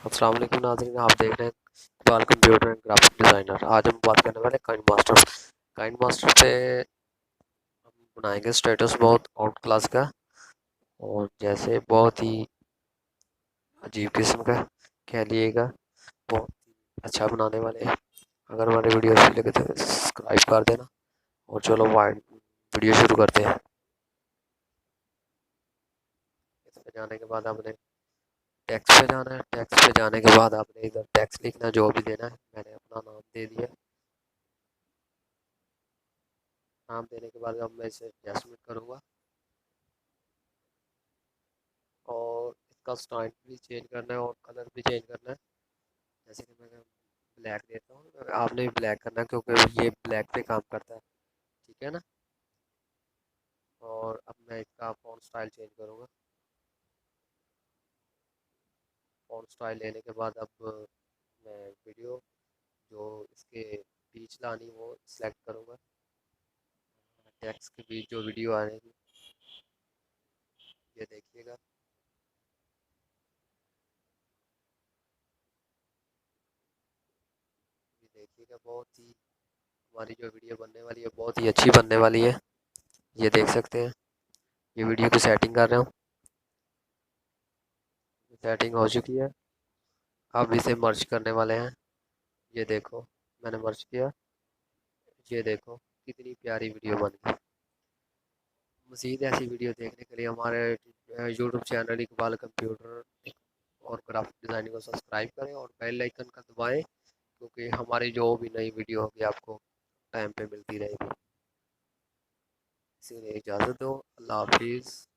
अस्सलाम वालेकुम नाज़रीन, आप देख रहे हैं Iqbal computer and graphic designer. आज हम बात करने वाले काइंड मास्टर पे हम बनाएंगे स्टेटस बहुत आउट क्लास का और जैसे बहुत ही अजीब किस्म का कह लीजिएगा, बहुत ही अच्छा बनाने वाले हैं। अगर हमारी वीडियो अच्छी लगे तो सब्सक्राइब कर देना और चलो वाइड वीडियो शुरू करते हैं। इसमें जाने के बाद आपने टेक्स्ट पे जाना है। टेक्स्ट पे जाने के बाद आपने इधर टेक्स्ट लिखना है, जो भी देना है। मैंने अपना नाम दे दिया। नाम देने के बाद अब मैं इसे एडजस्टमेंट करूँगा और इसका स्टाइल भी चेंज करना है और कलर भी चेंज करना है। जैसे कि मैं ब्लैक देता हूँ, आपने भी ब्लैक करना है क्योंकि ये ब्लैक पे काम करता है। ठीक है ना। और अब मैं इसका फ़ॉन्ट स्टाइल चेंज करूँगा। फ़ॉन्ट स्टाइल लेने के बाद अब मैं वीडियो जो इसके बीच लानी वो सिलेक्ट करूँगा। टेक्स्ट के बीच जो वीडियो आएगी ये देखिएगा। ये देखिएगा, बहुत ही हमारी जो वीडियो बनने वाली है बहुत ही अच्छी बनने वाली है। ये देख सकते हैं। ये वीडियो की सेटिंग कर रहा हूँ। सेटिंग हो चुकी है। अब इसे मर्ज करने वाले हैं। ये देखो, मैंने मर्ज किया। ये देखो कितनी प्यारी वीडियो बन गई। मज़ीद ऐसी वीडियो देखने के लिए हमारे यूट्यूब चैनल इकबाल कंप्यूटर और ग्राफिक डिज़ाइनिंग को सब्सक्राइब करें और बेल आइकन का दबाएं, क्योंकि हमारी जो भी नई वीडियो होगी आपको टाइम पे मिलती रहेगी। इसीलिए इजाज़त दो। अल्लाह हाफिज़।